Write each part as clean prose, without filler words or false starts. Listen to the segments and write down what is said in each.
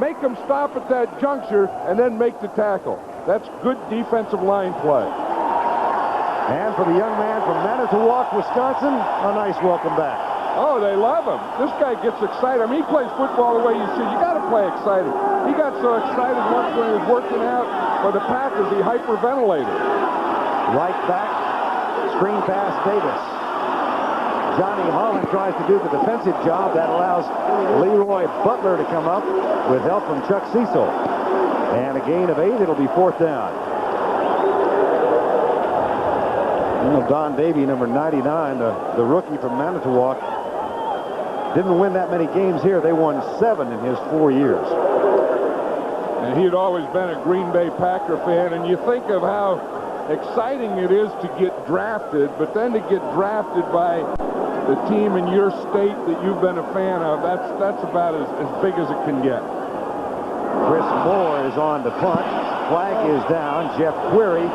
make them stop at that juncture, and then make the tackle. That's good defensive line play. And for the young man from Manitowoc, Wisconsin, a nice welcome back. Oh, they love him. This guy gets excited. I mean, he plays football the way you should. You got to play excited. He got so excited once when he was working out for the Packers, he hyperventilated. Right back, screen pass, Davis. Johnny Holland tries to do the defensive job. That allows Leroy Butler to come up with help from Chuck Cecil. And a gain of 8. It'll be 4th down. You know, Don Davey, number 99, the rookie from Manitowoc, didn't win that many games here. They won 7 in his 4 years. And he had always been a Green Bay Packer fan. And you think of how exciting it is to get drafted, but then to get drafted by the team in your state that you've been a fan of, that's about as big as it can get. Chris Moore is on the punt. Flag is down. Jeff Query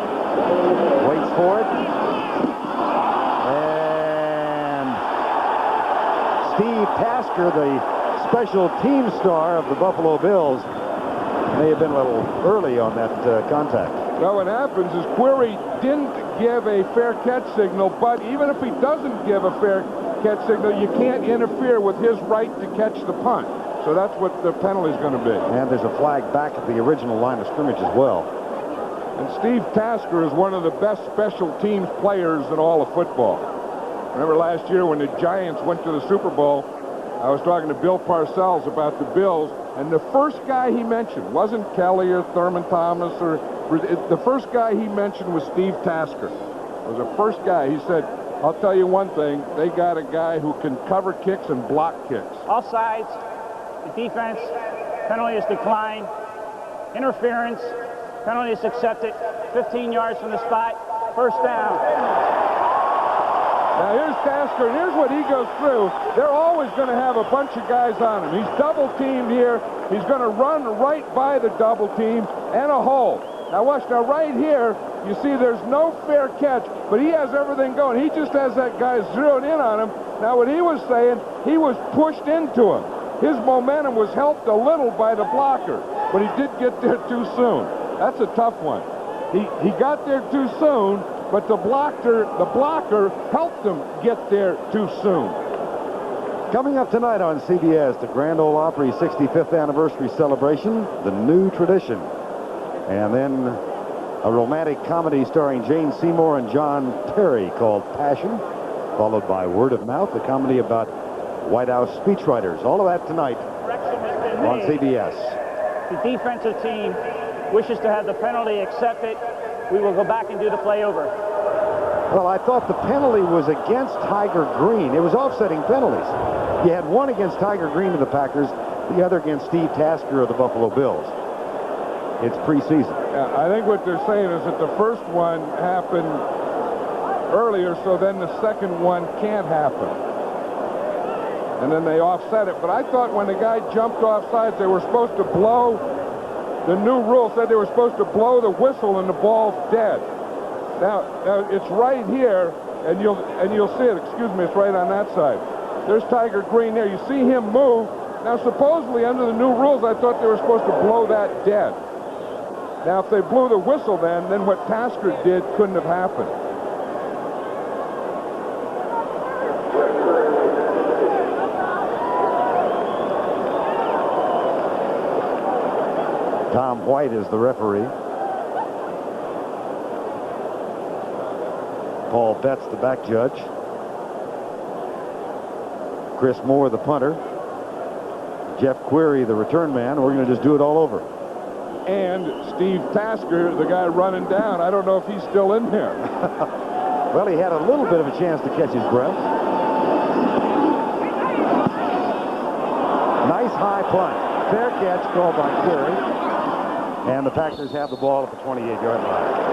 waits for it. And Steve Tasker, the special team star of the Buffalo Bills, may have been a little early on that contact. Well, what happens is Query didn't give a fair catch signal, but even if he doesn't give a fair catch signal, you can't interfere with his right to catch the punt. So that's what the penalty is going to be. And there's a flag back at the original line of scrimmage as well. And Steve Tasker is one of the best special teams players in all of football. Remember last year when the Giants went to the Super Bowl, I was talking to Bill Parcells about the Bills, and the first guy he mentioned wasn't Kelly or Thurman Thomas, the first guy he mentioned was Steve Tasker. It was the first guy. He said, I'll tell you one thing, they got a guy who can cover kicks and block kicks. Offsides, the defense, penalty is declined, interference, penalty is accepted, 15 yards from the spot, 1st down. Now here's Tasker, and here's what he goes through. They're always going to have a bunch of guys on him. He's double teamed here. He's going to run right by the double team and a hole. Now watch, now right here, you see there's no fair catch, but he has everything going. He just has that guy zeroed in on him. Now what he was saying, he was pushed into him. His momentum was helped a little by the blocker, but he did get there too soon. That's a tough one. He got there too soon, but the blocker helped him get there too soon. Coming up tonight on CBS, the Grand Ole Opry 65th anniversary celebration, The New Tradition. And then a romantic comedy starring Jane Seymour and John Terry called Passion, followed by Word of Mouth, a comedy about White House speechwriters. All of that tonight on CBS. The defensive team wishes to have the penalty accepted. We will go back and do the play over. Well, I thought the penalty was against Tiger Green. It was offsetting penalties. You had one against Tiger Green of the Packers, the other against Steve Tasker of the Buffalo Bills. It's preseason. Yeah, I think what they're saying is that the first one happened earlier, so then the second one can't happen. And then they offset it. But I thought when the guy jumped off sides, they were supposed to blow. The new rule said they were supposed to blow the whistle and the ball's dead. Now it's right here, and you'll see it. Excuse me, it's right on that side. There's Tiger Green there. You see him move. Now supposedly under the new rules, I thought they were supposed to blow that dead. Now if they blew the whistle then what Tasker did couldn't have happened. Tom White is the referee. Paul Betts, the back judge. Chris Moore, the punter. Jeff Query, the return man. We're going to just do it all over. And Steve Tasker, the guy running down. I don't know if he's still in there. Well, he had a little bit of a chance to catch his breath. Nice high punt. Fair catch called by Query. And the Packers have the ball at the 28-yard line.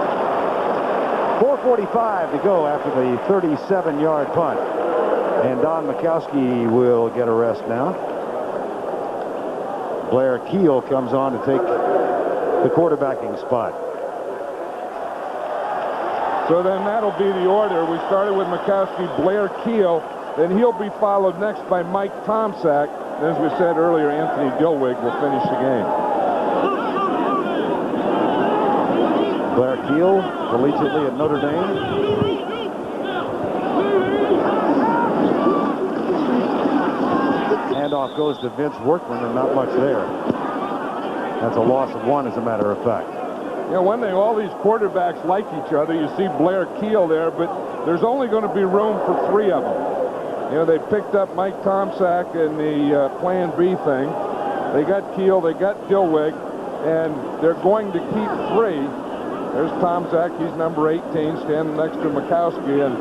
4:45 to go after the 37-yard punt. And Don Mikowski will get a rest now. Blair Keel comes on to take the quarterbacking spot. So then that'll be the order. We started with Mikowski, Blair Keel. Then he'll be followed next by Mike Tomczak. As we said earlier, Anthony Dilweg will finish the game. Blair Keel, collegiately at Notre Dame. Handoff goes to Vince Workman, and not much there. That's a loss of 1, as a matter of fact. You know, one thing, all these quarterbacks like each other. You see Blair Keel there, but there's only going to be room for 3 of them. You know, they picked up Mike Tomczak in the Plan B thing. They got Keel, they got Dilweg, and they're going to keep 3. There's Tomczak, he's number 18, standing next to Mikowski, and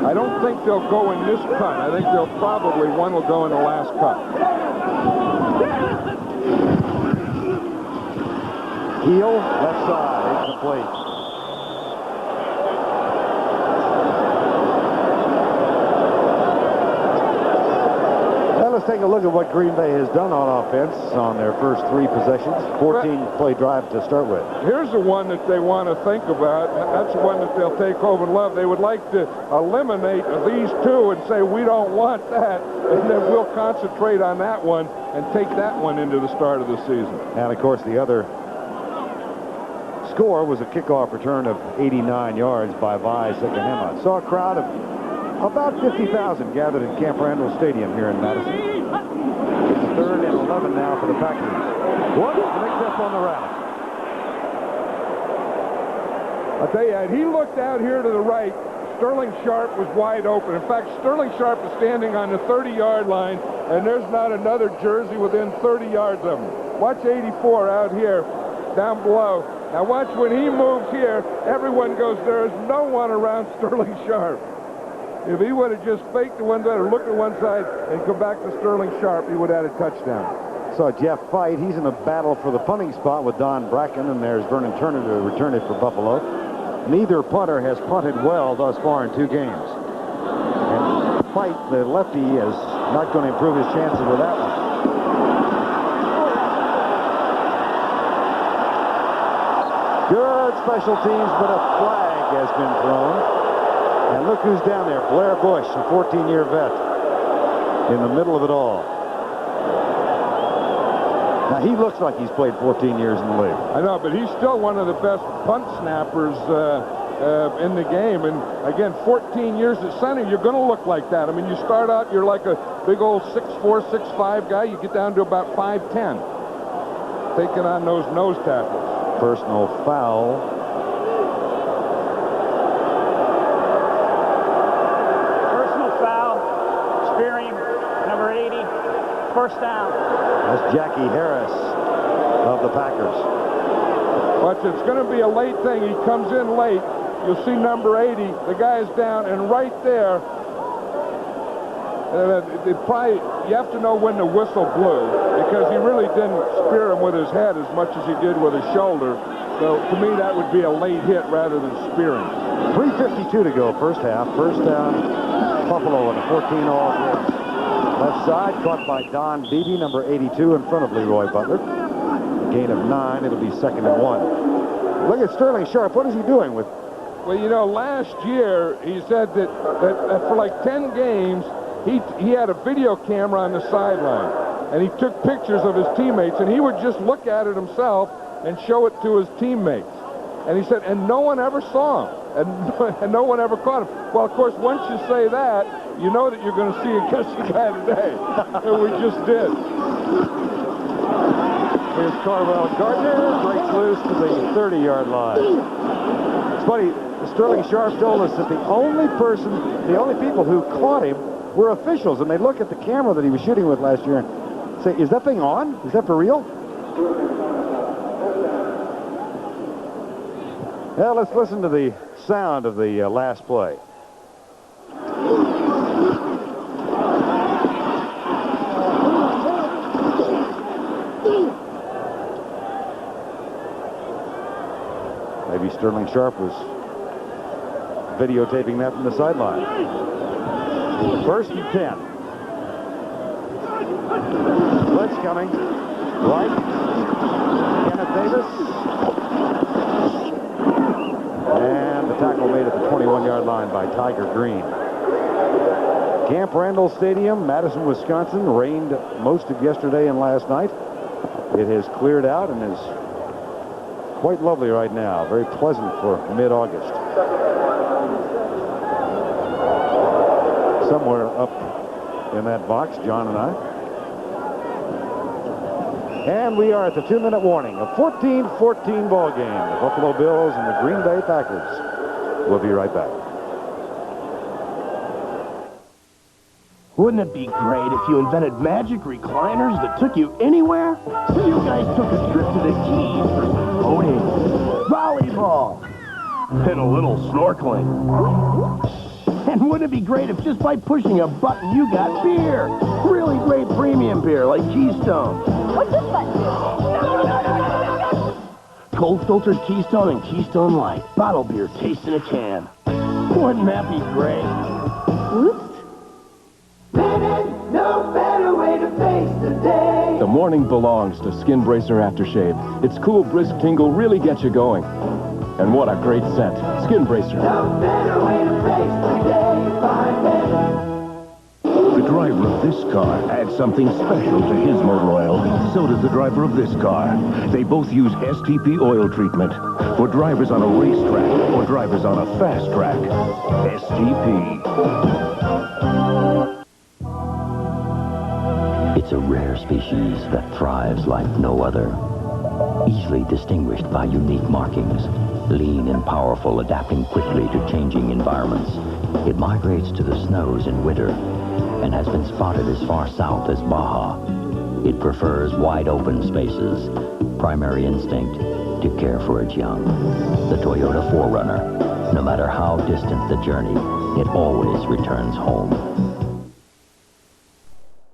I don't think they'll go in this cut. I think they'll probably, one will go in the last cut. Keel, left side, incomplete. Now let's take a look at what Green Bay has done on offense on their first 3 possessions. 14-play drive to start with. Here's the one that they want to think about. That's the one that they'll take home and love. They would like to eliminate these 2 and say, we don't want that, and then we'll concentrate on that one and take that one into the start of the season. And, of course, the other score was a kickoff return of 89 yards by Vi Sekahema. Saw a crowd of about 50,000 gathered in Camp Randall Stadium here in Madison. It's 3rd and 11 now for the Packers. What? Mixed up on the route. I'll tell you, he looked out here to the right. Sterling Sharp was wide open. In fact, Sterling Sharp is standing on the 30-yard line, and there's not another jersey within 30 yards of him. Watch 84 out here, down below. Now watch when he moves here, everyone goes, there is no one around Sterling Sharp. If he would have just faked to one side or looked at one side and come back to Sterling Sharp, he would have had a touchdown. Saw Jeff Fight. He's in a battle for the punting spot with Don Bracken, and there's Vernon Turner to return it for Buffalo. Neither punter has punted well thus far in 2 games. And Fight, the lefty, is not going to improve his chances with that one. Good special teams, but a flag has been thrown. And look who's down there, Blair Bush, a 14-year vet, in the middle of it all. Now, he looks like he's played 14 years in the league. I know, but he's still one of the best punt snappers in the game. And, again, 14 years at center, you're going to look like that. I mean, you start out, you're like a big old 6'4", 6'5" guy. You get down to about 5'10", taking on those nose tackles. Personal foul. Number 80, first down. That's Jackie Harris of the Packers. Watch, it's going to be a late thing. He comes in late. You'll see number 80. The guy's down, and right there, you have to know when the whistle blew, because he really didn't spear him with his head as much as he did with his shoulder. So, to me, that would be a late hit rather than spearing. 3:52 to go, first half. First down, Buffalo in a 14-all blitz. Left side, caught by Don Beebe, number 82, in front of Leroy Butler. Gain of 9, it'll be 2nd and 1. Look at Sterling Sharp, what is he doing with? Well, you know, last year, he said that for like 10 games, he had a video camera on the sideline, and he took pictures of his teammates, and he would just look at it himself and show it to his teammates. And he said, and no one ever saw him, and no one ever caught him. Well, of course, once you say that, you know that you're going to see against the guy today. And we just did. Here's Carvel Gardner, breaks loose to the 30-yard line. It's funny, Sterling Sharp told us that the only people who caught him were officials, and they look at the camera that he was shooting with last year and say, is that thing on? Is that for real? Now let's listen to the sound of the last play. Maybe Sterling Sharp was videotaping that from the sideline. 1st and 10. Blitz coming. Right. Kenneth Davis. And the tackle made at the 21-yard line by Tiger Green. Camp Randall Stadium, Madison, Wisconsin, rained most of yesterday and last night. It has cleared out and is quite lovely right now. Very pleasant for mid-August. Somewhere up in that box, John and I. And we are at the 2-minute warning. A 14-14 ball game. The Buffalo Bills and the Green Bay Packers. We'll be right back. Wouldn't it be great if you invented magic recliners that took you anywhere? So you guys took a trip to the Keys for some boating, volleyball, and a little snorkeling. And wouldn't it be great if just by pushing a button you got beer? Really great premium beer like Keystone. What's this button? Cold filtered Keystone and Keystone Light. Bottle beer tastes in a can. Wouldn't that be great? Oops. No better way to face the day. The morning belongs to Skin Bracer Aftershave. Its cool, brisk tingle really gets you going. And what a great scent. Skin Bracer. No better way to face the day. Find it. The driver of this car adds something special to his motor oil. So does the driver of this car. They both use STP oil treatment for drivers on a racetrack or drivers on a fast track. STP. It's a rare species that thrives like no other. Easily distinguished by unique markings. Lean and powerful, adapting quickly to changing environments. It migrates to the snows in winter and has been spotted as far south as Baja. It prefers wide open spaces. Primary instinct, to care for its young. The Toyota 4Runner. No matter how distant the journey, it always returns home.